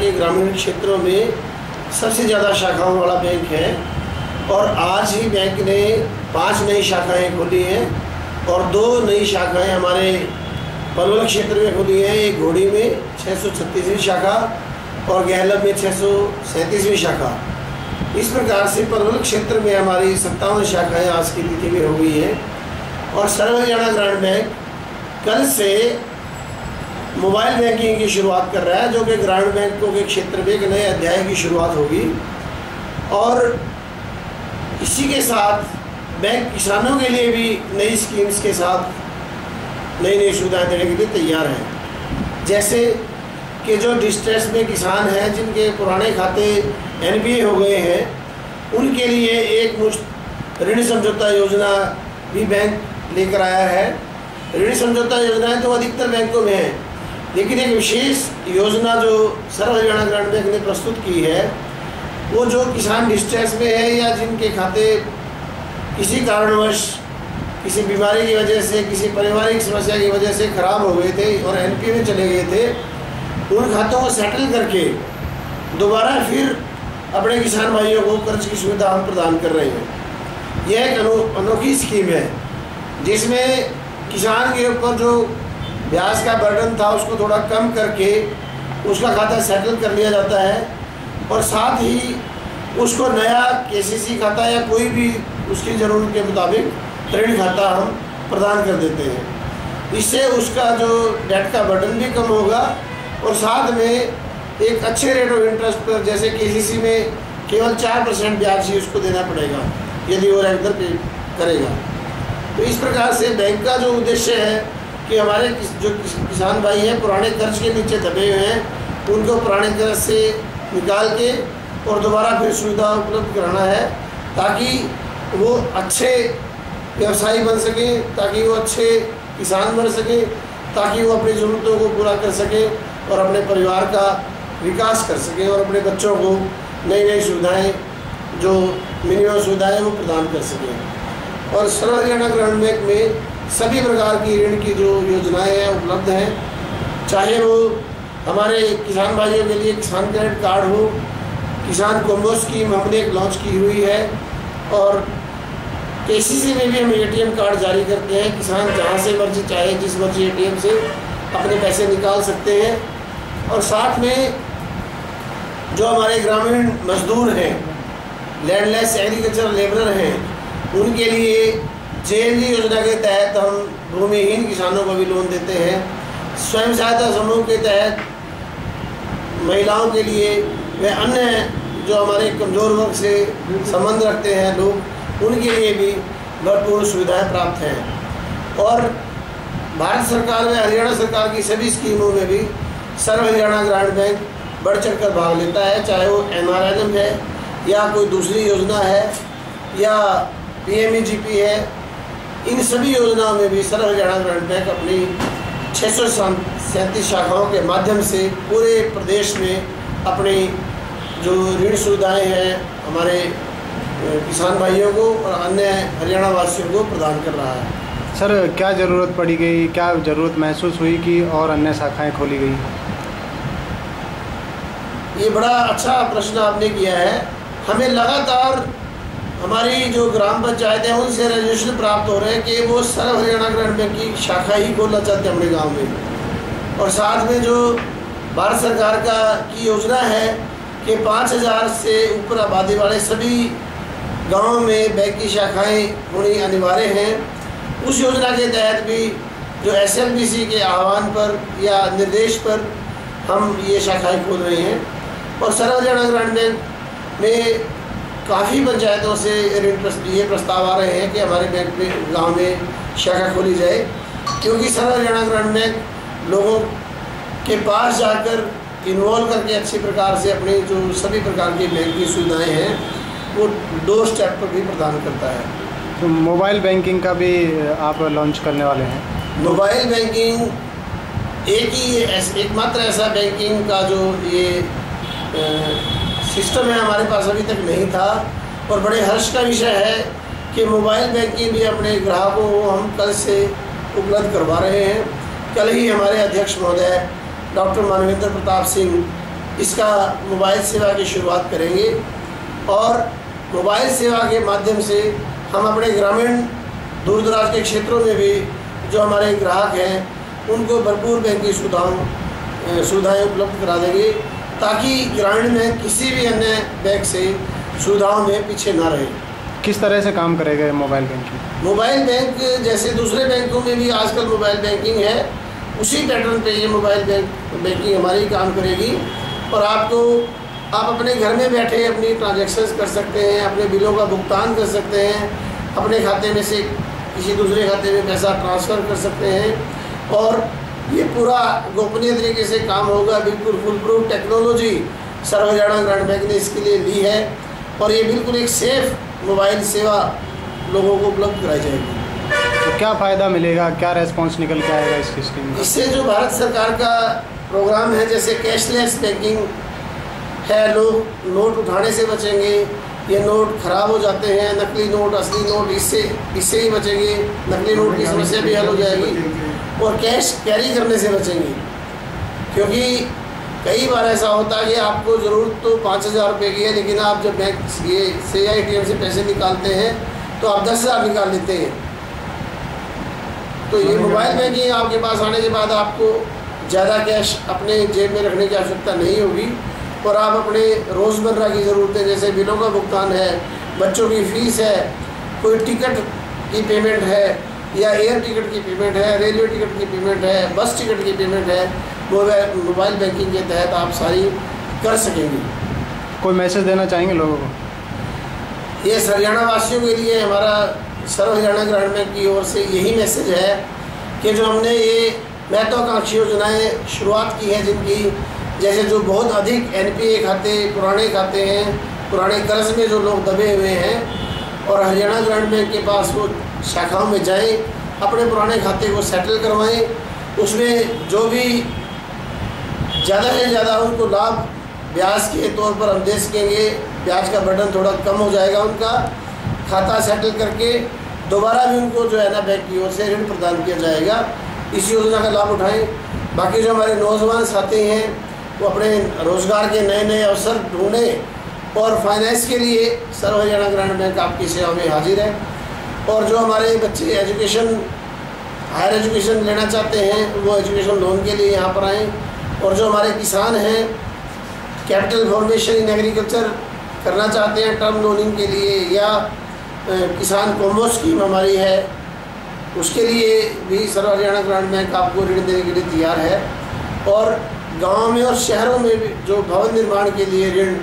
के ग्रामीण क्षेत्रों में सबसे ज़्यादा शाखाओं वाला बैंक है और आज ही बैंक ने 5 नई शाखाएं खोली हैं और 2 नई शाखाएं हमारे पलवल क्षेत्र में खुली है। एक घोड़ी में 636वीं शाखा और गहलब में 637वीं शाखा। इस प्रकार से पलवल क्षेत्र में हमारी 57 शाखाएं आज की तिथि में हो गई हैं। और सर्व हरियाणा ग्रामीण बैंक कल से मोबाइल बैंकिंग की शुरुआत कर रहा है, जो कि ग्रामीण बैंकों के क्षेत्र में एक नए अध्याय की शुरुआत होगी। और इसी के साथ बैंक किसानों के लिए भी नई स्कीम्स के साथ नई सुविधाएं देने के लिए तैयार हैं। जैसे कि जो डिस्ट्रेस में किसान हैं जिनके पुराने खाते एनपीए हो गए हैं, उनके लिए एक मुश्त ऋण समझौता योजना भी बैंक लेकर आया है। ऋण समझौता योजनाएं तो अधिकतर बैंकों में है, लेकिन एक विशेष योजना जो सर्व हरियाणा ग्रामीण बैंक ने प्रस्तुत की है, वो जो किसान डिस्ट्रेस में है या जिनके खाते किसी कारणवश किसी बीमारी की वजह से, किसी पारिवारिक समस्या की वजह से ख़राब हो गए थे और एनपीए में चले गए थे, उन खातों को सेटल करके दोबारा फिर अपने किसान भाइयों को कर्ज की सुविधा हम प्रदान कर रहे हैं। यह एक अनोखी स्कीम है जिसमें किसान के ऊपर जो ब्याज का बर्डन था उसको थोड़ा कम करके उसका खाता सेटल कर लिया जाता है और साथ ही उसको नया केसीसी खाता या कोई भी उसकी ज़रूरत के मुताबिक ऋण खाता हम प्रदान कर देते हैं। इससे उसका जो डेट का बर्डन भी कम होगा और साथ में एक अच्छे रेट ऑफ इंटरेस्ट पर, जैसे केसीसी में केवल 4% ब्याज ही उसको देना पड़ेगा यदि वो रेगुलर पे करेगा। तो इस प्रकार से बैंक का जो उद्देश्य है कि हमारे जो किसान भाई हैं पुराने कर्ज के नीचे दबे हुए हैं, उनको पुराने कर्ज से निकाल के और दोबारा फिर सुविधा उपलब्ध कराना है, ताकि वो अच्छे व्यवसायी बन सके, ताकि वो अच्छे किसान बन सके, ताकि वो अपनी ज़रूरतों को पूरा कर सके और अपने परिवार का विकास कर सके और अपने बच्चों को नई सुविधाएं, जो मिनिमम सुविधाएं वो प्रदान कर सकें। और सर्व हरियाणा ग्रामीण बैंक में सभी प्रकार की ऋण की जो योजनाएं हैं उपलब्ध हैं, चाहे वो हमारे किसान भाइयों के लिए किसान क्रेडिट कार्ड हो, किसान कॉम्बो स्कीम हमने एक लॉन्च की हुई है और केसीसी में भी हम एटीएम कार्ड जारी करते हैं। किसान जहाँ से मर्जी चाहे जिस मर्जी एटीएम से अपने पैसे निकाल सकते हैं। और साथ में जो हमारे ग्रामीण मजदूर हैं, लैंडलेस एग्रीकल्चर लेबरर हैं, उनके लिए जेएनजी योजना के तहत हम भूमिहीन किसानों को भी लोन देते हैं। स्वयं सहायता समूह के तहत महिलाओं के लिए व अन्य जो हमारे कमज़ोर वर्ग से संबंध रखते हैं लोग, उनके लिए भी भरपूर सुविधाएं प्राप्त हैं। और भारत सरकार व हरियाणा सरकार की सभी स्कीमों में भी सर्व हरियाणा ग्रामीण बैंक बढ़ चढ़ कर भाग लेता है, चाहे वो एमआरएनएम है या कोई दूसरी योजना है या पीएमईजीपी है। इन सभी योजनाओं में भी सर्व हरियाणा ग्रामीण बैंक अपनी 637 शाखाओं के माध्यम से पूरे प्रदेश में अपनी जो ऋण सुविधाएं हैं हमारे किसान भाइयों को और अन्य हरियाणा वासियों को प्रदान कर रहा है। सर, क्या ज़रूरत पड़ी गई, क्या ज़रूरत महसूस हुई कि और अन्य शाखाएं खोली गई? ये बड़ा अच्छा प्रश्न आपने किया है। हमें लगातार हमारी जो ग्राम पंचायत है उनसे रजिस्ट्रेशन प्राप्त हो रहे हैं कि वो सर्व हरियाणा ग्रामीण बैंक की शाखा ही खोलना चाहते हैं अपने गाँव में। और साथ में जो भारत सरकार की योजना है कि 5000 से ऊपर आबादी वाले सभी गाँव में बैंक की शाखाएं होनी अनिवार्य हैं। उस योजना के तहत भी जो एसएलबीसी के आह्वान पर या निर्देश पर हम ये शाखाएं खोल रहे हैं। और सर्व हरियाणा ग्रामीण बैंक में काफ़ी पंचायतों से ये प्रस्ताव आ रहे हैं कि हमारे बैंक में गाँव में शाखा खोली जाए, क्योंकि सर्व हरियाणा ग्रामीण बैंक लोगों के पास जाकर इन्वॉल्व करके अच्छी प्रकार से अपनी जो सभी प्रकार की बैंक की सुविधाएँ हैं वो डोर स्टेप पर भी प्रदान करता है। तो मोबाइल बैंकिंग का भी आप लॉन्च करने वाले हैं? मोबाइल बैंकिंग एकमात्र ऐसा बैंकिंग का जो ये सिस्टम है हमारे पास अभी तक नहीं था और बड़े हर्ष का विषय है कि मोबाइल बैंकिंग भी अपने ग्राहकों को हम कल से उपलब्ध करवा रहे हैं। कल ही हमारे अध्यक्ष महोदय डॉक्टर मानवेंद्र प्रताप सिंह इसका मोबाइल सेवा की शुरुआत करेंगे और मोबाइल सेवा के माध्यम से हम अपने ग्रामीण दूर दराज के क्षेत्रों में भी जो हमारे ग्राहक हैं उनको भरपूर बैंकिंग सुविधाएँ उपलब्ध करा देंगे, ताकि ग्रामीण में किसी भी अन्य बैंक से सुविधाओं में पीछे ना रहे। किस तरह से काम करेगा मोबाइल बैंकिंग? मोबाइल बैंक जैसे दूसरे बैंकों में भी आजकल मोबाइल बैंकिंग है, उसी पैटर्न पे ये मोबाइल बैंकिंग हमारी काम करेगी और आप अपने घर में बैठे अपनी ट्रांजैक्शंस कर सकते हैं, अपने बिलों का भुगतान कर सकते हैं, अपने खाते में से किसी दूसरे खाते में पैसा ट्रांसफ़र कर सकते हैं और ये पूरा गोपनीय तरीके से काम होगा। बिल्कुल फुल प्रूफ टेक्नोलॉजी सर्व हरियाणा ग्रामीण बैंक ने इसके लिए ली है और ये बिल्कुल एक सेफ मोबाइल सेवा लोगों को उपलब्ध कराई जाएगी। तो क्या फ़ायदा मिलेगा, क्या रेस्पॉन्स निकल के आएगा इस स्कीम? इससे जो भारत सरकार का प्रोग्राम है, जैसे कैशलेस बैंकिंग है, लोग नोट उठाने से बचेंगे, ये नोट खराब हो जाते हैं, नकली नोट असली नोट इससे ही बचेंगे, नकली नोट की समस्या भी हल हो जाएगी और कैश कैरी करने से बचेंगे। क्योंकि कई बार ऐसा होता है कि आपको ज़रूरत तो 5,000 रुपये की है, लेकिन आप जब बैंक से या ATM से पैसे निकालते हैं तो आप 10,000 निकाल लेते हैं। तो ये मोबाइल बैंकिंग आपके पास आने के बाद आपको ज़्यादा कैश अपने जेब में रखने की आवश्यकता नहीं होगी और आप अपने रोज़मर्रा की ज़रूरतें जैसे बिलों का भुगतान है, बच्चों की फ़ीस है, कोई टिकट की पेमेंट है या एयर टिकट की पेमेंट है, रेलवे टिकट की पेमेंट है, बस टिकट की पेमेंट है, मोबाइल बैंकिंग के तहत आप सारी कर सकेंगे। कोई मैसेज देना चाहेंगे लोगों को? ये हरियाणा वासियों के लिए हमारा सर्व हरियाणा ग्रामीण बैंक की ओर से यही मैसेज है कि जो हमने ये महत्वाकांक्षी योजनाएँ शुरुआत की हैं, जिनकी जैसे जो बहुत अधिक NPA खाते, पुराने खाते हैं, पुराने कर्ज में जो लोग दबे हुए हैं और हरियाणा ग्रामीण बैंक के पास वो शाखाओं में जाएं, अपने पुराने खाते को सेटल करवाएं, उसमें जो भी ज़्यादा से ज़्यादा उनको लाभ ब्याज के तौर पर हम दे सकेंगे, ब्याज का बर्डन थोड़ा कम हो जाएगा उनका, खाता सेटल करके दोबारा भी उनको जो है ना बैंक की ओर से ऋण प्रदान किया जाएगा। इस योजना का लाभ उठाएं। बाकी जो हमारे नौजवान साथी हैं वो अपने रोज़गार के नए नए अवसर ढूंढें और फाइनेंस के लिए सर्व हरियाणा ग्रामीण बैंक आपकी सेवा में हाजिर है। और जो हमारे बच्चे हायर एजुकेशन लेना चाहते हैं वो एजुकेशन लोन के लिए यहाँ पर आएँ। और जो हमारे किसान हैं कैपिटल फॉर्मेशन इन एग्रीकल्चर करना चाहते हैं टर्म लोनिंग के लिए, या किसान कॉम्बो स्कीम हमारी है, उसके लिए भी सर्व हरियाणा ग्रामीण बैंक आपको ऋण देने के लिए तैयार है। और गाँव में और शहरों में भी जो भवन निर्माण के लिए ऋण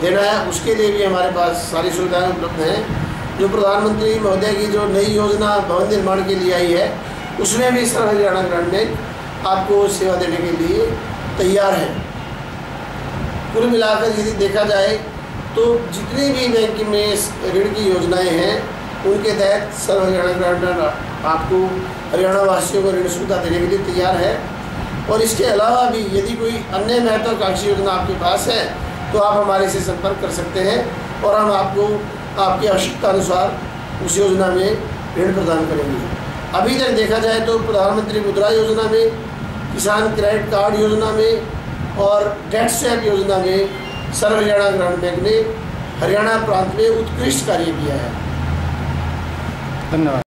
देना है, उसके लिए भी हमारे पास सारी सुविधाएं उपलब्ध हैं। जो प्रधानमंत्री महोदय की जो नई योजना भवन निर्माण के लिए आई है, उसमें भी सर्व हरियाणा ग्रामीण बैंक आपको सेवा देने के लिए तैयार है। कुल मिलाकर यदि देखा जाए तो जितनी भी बैंक में ऋण की योजनाएं हैं, उनके तहत सर्व हरियाणा ग्रामीण बैंक आपको हरियाणा वासियों को ऋण सुविधा देने के लिए तैयार है। और इसके अलावा भी यदि कोई अन्य महत्वाकांक्षी योजना आपके पास है तो आप हमारे से संपर्क कर सकते हैं और हम आपको आपकी आवश्यकता अनुसार उस योजना में ऋण प्रदान करेंगे। अभी तक देखा जाए तो प्रधानमंत्री मुद्रा योजना में, किसान क्रेडिट कार्ड योजना में और डेट स्वैप योजना में सर्व हरियाणा ग्रामीण बैंक ने हरियाणा प्रांत में उत्कृष्ट कार्य किया है। धन्यवाद।